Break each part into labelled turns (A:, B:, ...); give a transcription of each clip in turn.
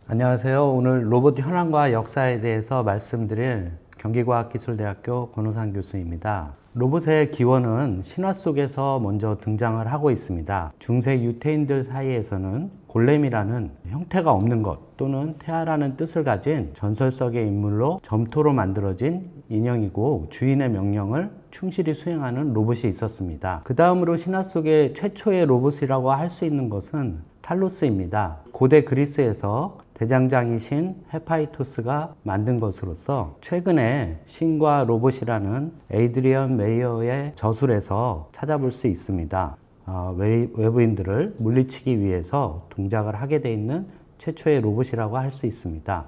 A: 안녕하세요. 오늘 로봇 현황과 역사에 대해서 말씀드릴 경기과학기술대학교 권호상 교수입니다. 로봇의 기원은 신화 속에서 먼저 등장을 하고 있습니다. 중세 유태인들 사이에서는 골렘이라는 형태가 없는 것 또는 태아라는 뜻을 가진 전설 속의 인물로 점토로 만들어진 인형이고 주인의 명령을 충실히 수행하는 로봇이 있었습니다. 그 다음으로 신화 속의 최초의 로봇이라고 할 수 있는 것은 탈로스입니다. 고대 그리스에서 대장장이신 헤파이토스가 만든 것으로서 최근에 신과 로봇이라는 에이드리언 메이어의 저술에서 찾아볼 수 있습니다. 외부인들을 물리치기 위해서 동작을 하게 돼 있는 최초의 로봇이라고 할 수 있습니다.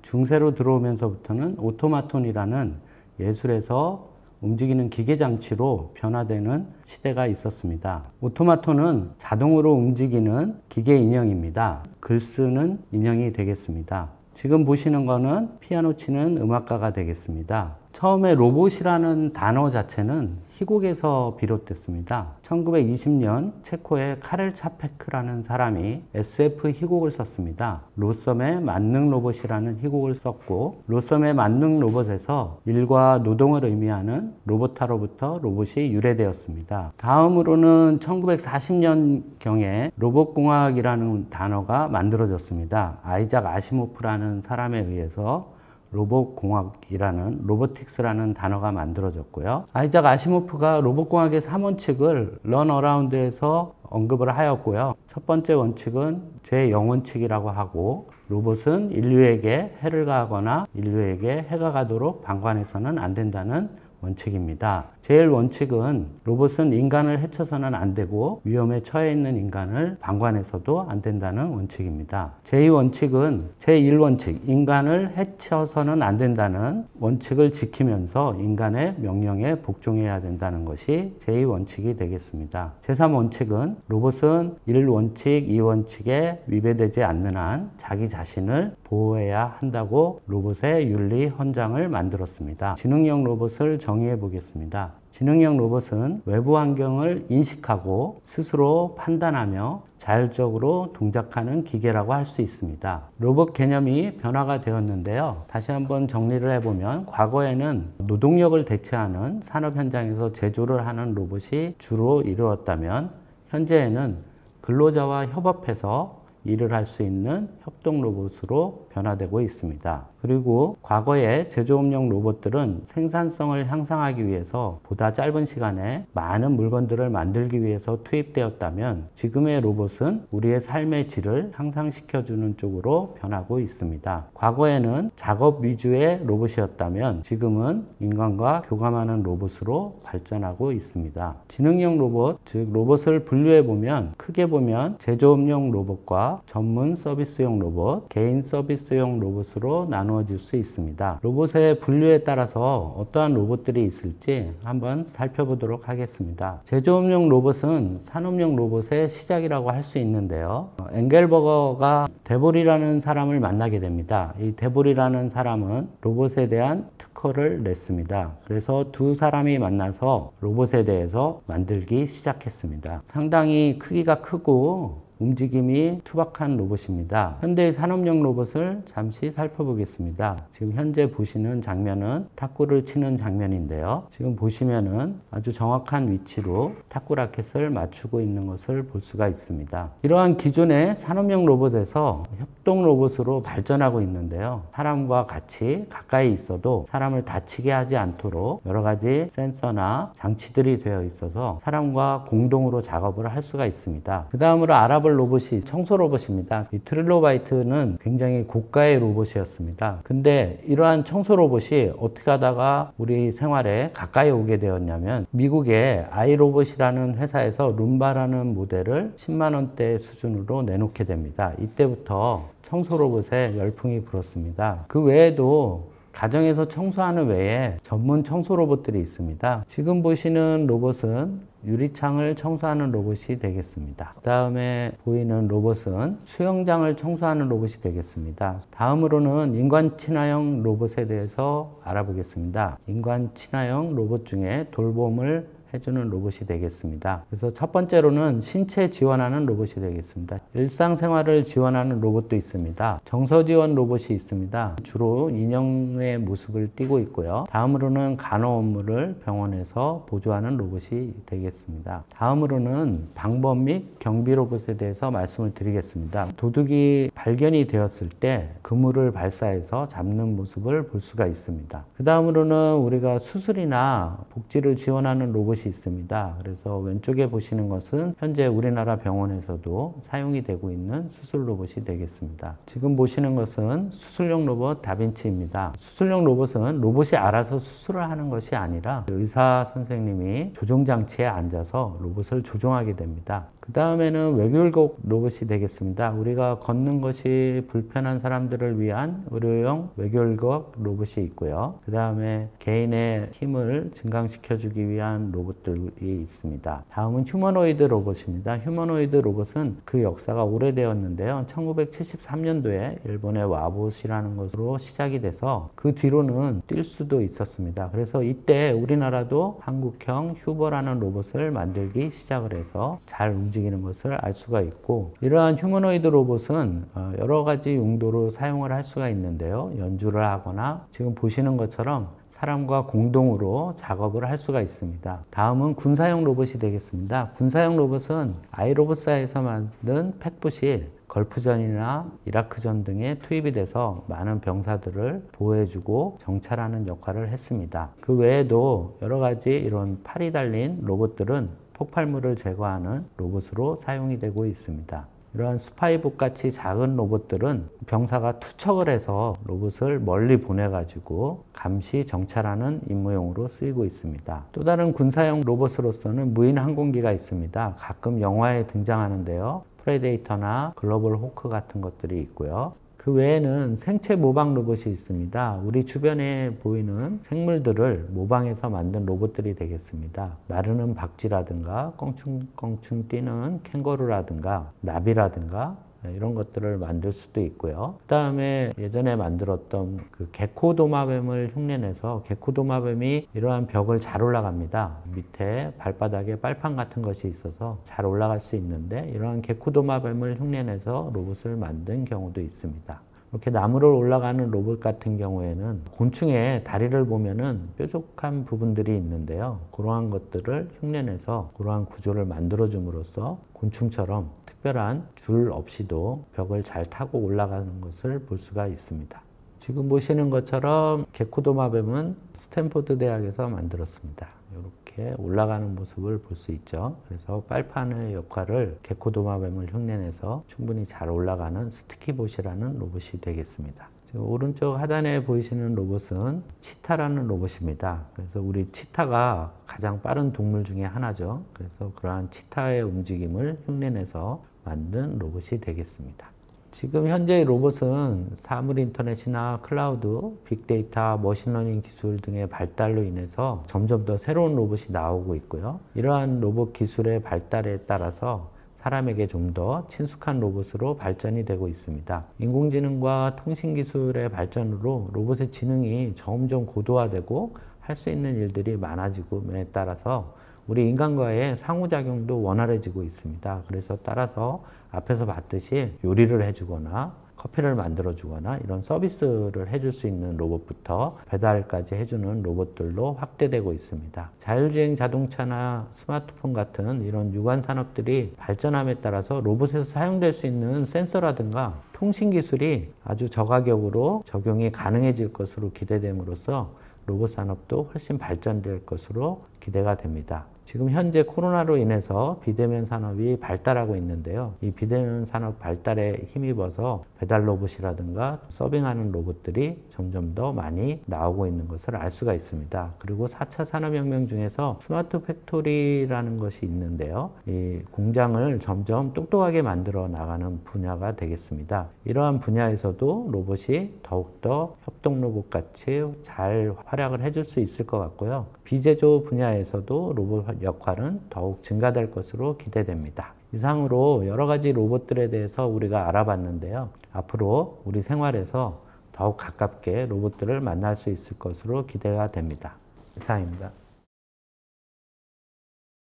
A: 중세로 들어오면서부터는 오토마톤이라는 예술에서 움직이는 기계장치로 변화되는 시대가 있었습니다. 오토마톤은 자동으로 움직이는 기계 인형입니다. 글 쓰는 인형이 되겠습니다. 지금 보시는 거는 피아노 치는 음악가가 되겠습니다. 처음에 로봇이라는 단어 자체는 희곡에서 비롯됐습니다. 1920년 체코의 카렐 차페크라는 사람이 SF 희곡을 썼습니다. 로썸의 만능 로봇이라는 희곡을 썼고, 로썸의 만능 로봇에서 일과 노동을 의미하는 로보타로부터 로봇이 유래되었습니다. 다음으로는 1940년경에 로봇공학이라는 단어가 만들어졌습니다. 아이작 아시모프라는 사람에 의해서 로봇공학이라는 로보틱스라는 단어가 만들어졌고요. 아이작 아시모프가 로봇공학의 3원칙을 런어라운드에서 언급을 하였고요. 첫 번째 원칙은 제0원칙이라고 하고, 로봇은 인류에게 해를 가하거나 인류에게 해가 가도록 방관해서는 안 된다는 원칙입니다. 제1원칙은 로봇은 인간을 해쳐서는 안 되고 위험에 처해 있는 인간을 방관해서도 안 된다는 원칙입니다. 제2원칙은 제1원칙, 인간을 해쳐서는 안 된다는 원칙을 지키면서 인간의 명령에 복종해야 된다는 것이 제2원칙이 되겠습니다. 제3원칙은 로봇은 1원칙, 2원칙에 위배되지 않는 한 자기 자신을 보호해야 한다고 로봇의 윤리 헌장을 만들었습니다. 지능형 로봇을 정의해 보겠습니다. 지능형 로봇은 외부 환경을 인식하고 스스로 판단하며 자율적으로 동작하는 기계라고 할 수 있습니다. 로봇 개념이 변화가 되었는데요. 다시 한번 정리를 해보면, 과거에는 노동력을 대체하는 산업 현장에서 제조를 하는 로봇이 주로 이루었다면, 현재에는 근로자와 협업해서 일을 할 수 있는 협동 로봇으로 변화되고 있습니다. 그리고 과거의 제조업용 로봇들은 생산성을 향상하기 위해서 보다 짧은 시간에 많은 물건들을 만들기 위해서 투입되었다면, 지금의 로봇은 우리의 삶의 질을 향상시켜주는 쪽으로 변하고 있습니다. 과거에는 작업 위주의 로봇이었다면 지금은 인간과 교감하는 로봇으로 발전하고 있습니다. 지능형 로봇, 즉 로봇을 분류해보면 크게 보면 제조업용 로봇과 전문 서비스용 로봇, 개인 서비스용 로봇으로 나누어질 수 있습니다. 로봇의 분류에 따라서 어떠한 로봇들이 있을지 한번 살펴보도록 하겠습니다. 제조업용 로봇은 산업용 로봇의 시작이라고 할 수 있는데요. 엥겔버거가 데볼이라는 사람을 만나게 됩니다. 이 데볼이라는 사람은 로봇에 대한 특허를 냈습니다. 그래서 두 사람이 만나서 로봇에 대해서 만들기 시작했습니다. 상당히 크기가 크고 움직임이 투박한 로봇입니다. 현대의 산업용 로봇을 잠시 살펴보겠습니다. 지금 현재 보시는 장면은 탁구를 치는 장면인데요. 지금 보시면은 아주 정확한 위치로 탁구 라켓을 맞추고 있는 것을 볼 수가 있습니다. 이러한 기존의 산업용 로봇에서 협동 로봇으로 발전하고 있는데요. 사람과 같이 가까이 있어도 사람을 다치게 하지 않도록 여러 가지 센서나 장치들이 되어 있어서 사람과 공동으로 작업을 할 수가 있습니다. 그 다음으로 알아볼 로봇이 청소 로봇입니다. 이 트릴로바이트는 굉장히 고가의 로봇이었습니다. 근데 이러한 청소 로봇이 어떻게 하다가 우리 생활에 가까이 오게 되었냐면, 미국의 아이로봇이라는 회사에서 룸바라는 모델을 10만 원대 수준으로 내놓게 됩니다. 이때부터 청소 로봇에 열풍이 불었습니다. 그 외에도 가정에서 청소하는 외에 전문 청소 로봇들이 있습니다. 지금 보시는 로봇은 유리창을 청소하는 로봇이 되겠습니다. 그 다음에 보이는 로봇은 수영장을 청소하는 로봇이 되겠습니다. 다음으로는 인간 친화형 로봇에 대해서 알아보겠습니다. 인간 친화형 로봇 중에 돌봄을 해주는 로봇이 되겠습니다. 그래서 첫 번째로는 신체 지원하는 로봇이 되겠습니다. 일상생활을 지원하는 로봇도 있습니다. 정서 지원 로봇이 있습니다. 주로 인형의 모습을 띠고 있고요. 다음으로는 간호 업무를 병원에서 보조하는 로봇이 되겠습니다. 다음으로는 방범 및 경비 로봇에 대해서 말씀을 드리겠습니다. 도둑이 발견이 되었을 때 그물을 발사해서 잡는 모습을 볼 수가 있습니다. 그 다음으로는 우리가 수술이나 복지를 지원하는 로봇이 있습니다. 그래서 왼쪽에 보시는 것은 현재 우리나라 병원에서도 사용이 되고 있는 수술 로봇이 되겠습니다. 지금 보시는 것은 수술용 로봇 다빈치입니다. 수술용 로봇은 로봇이 알아서 수술을 하는 것이 아니라 의사 선생님이 조종장치에 앉아서 로봇을 조종하게 됩니다. 그 다음에는 외교일곡 로봇이 되겠습니다. 우리가 걷는 것이 불편한 사람들을 위한 의료용 외교일곡 로봇이 있고요. 그 다음에 개인의 힘을 증강시켜주기 위한 로봇들이 있습니다. 다음은 휴머노이드 로봇입니다. 휴머노이드 로봇은 그 역사가 오래되었는데요. 1973년도에 일본의 와봇이라는 것으로 시작이 돼서 그 뒤로는 뛸 수도 있었습니다. 그래서 이때 우리나라도 한국형 휴버라는 로봇을 만들기 시작을 해서 잘 움직이는 것을 알 수가 있고, 이러한 휴머노이드 로봇은 여러 가지 용도로 사용을 할 수가 있는데요. 연주를 하거나 지금 보시는 것처럼 사람과 공동으로 작업을 할 수가 있습니다. 다음은 군사용 로봇이 되겠습니다. 군사용 로봇은 아이로봇사에서 만든 펫봇이 걸프전이나 이라크전 등에 투입이 돼서 많은 병사들을 보호해주고 정찰하는 역할을 했습니다. 그 외에도 여러 가지 이런 팔이 달린 로봇들은 폭발물을 제거하는 로봇으로 사용이 되고 있습니다. 이러한 스파이봇 같이 작은 로봇들은 병사가 투척을 해서 로봇을 멀리 보내가지고 감시 정찰하는 임무용으로 쓰이고 있습니다. 또 다른 군사용 로봇으로서는 무인 항공기가 있습니다. 가끔 영화에 등장하는데요. 프레데이터나 글로벌 호크 같은 것들이 있고요. 그 외에는 생체 모방 로봇이 있습니다. 우리 주변에 보이는 생물들을 모방해서 만든 로봇들이 되겠습니다. 나르는 박쥐라든가 껑충껑충 뛰는 캥거루라든가 나비라든가 이런 것들을 만들 수도 있고요. 그 다음에 예전에 만들었던 그 게코도마뱀을 흉내내서 게코도마뱀이 이러한 벽을 잘 올라갑니다. 밑에 발바닥에 빨판 같은 것이 있어서 잘 올라갈 수 있는데, 이러한 게코도마뱀을 흉내내서 로봇을 만든 경우도 있습니다. 이렇게 나무를 올라가는 로봇 같은 경우에는 곤충의 다리를 보면은 뾰족한 부분들이 있는데요. 그러한 것들을 흉내내서 그러한 구조를 만들어줌으로써 곤충처럼 특별한 줄 없이도 벽을 잘 타고 올라가는 것을 볼 수가 있습니다. 지금 보시는 것처럼 게코도마뱀은 스탠포드 대학에서 만들었습니다. 이렇게 올라가는 모습을 볼 수 있죠. 그래서 빨판의 역할을 게코도마뱀을 흉내내서 충분히 잘 올라가는 스티키봇이라는 로봇이 되겠습니다. 지금 오른쪽 하단에 보이시는 로봇은 치타라는 로봇입니다. 그래서 우리 치타가 가장 빠른 동물 중에 하나죠. 그래서 그러한 치타의 움직임을 흉내내서 만든 로봇이 되겠습니다. 지금 현재의 로봇은 사물 인터넷이나 클라우드, 빅데이터, 머신러닝 기술 등의 발달로 인해서 점점 더 새로운 로봇이 나오고 있고요. 이러한 로봇 기술의 발달에 따라서 사람에게 좀 더 친숙한 로봇으로 발전이 되고 있습니다. 인공지능과 통신기술의 발전으로 로봇의 지능이 점점 고도화되고 할 수 있는 일들이 많아지고에 따라서 우리 인간과의 상호작용도 원활해지고 있습니다. 그래서 따라서 앞에서 봤듯이 요리를 해주거나 커피를 만들어주거나 이런 서비스를 해줄 수 있는 로봇부터 배달까지 해주는 로봇들로 확대되고 있습니다. 자율주행 자동차나 스마트폰 같은 이런 유관 산업들이 발전함에 따라서 로봇에서 사용될 수 있는 센서라든가 통신 기술이 아주 저가격으로 적용이 가능해질 것으로 기대됨으로써 로봇 산업도 훨씬 발전될 것으로 기대가 됩니다. 지금 현재 코로나로 인해서 비대면 산업이 발달하고 있는데요. 이 비대면 산업 발달에 힘입어서 배달 로봇이라든가 서빙하는 로봇들이 점점 더 많이 나오고 있는 것을 알 수가 있습니다. 그리고 4차 산업혁명 중에서 스마트 팩토리라는 것이 있는데요. 이 공장을 점점 똑똑하게 만들어 나가는 분야가 되겠습니다. 이러한 분야에서도 로봇이 더욱더 협동 로봇 같이 잘 활약을 해줄 수 있을 것 같고요. 비제조 분야에서도 로봇 역할은 더욱 증가될 것으로 기대됩니다. 이상으로 여러 가지 로봇들에 대해서 우리가 알아봤는데요. 앞으로 우리 생활에서 더욱 가깝게 로봇들을 만날 수 있을 것으로 기대가 됩니다. 이상입니다.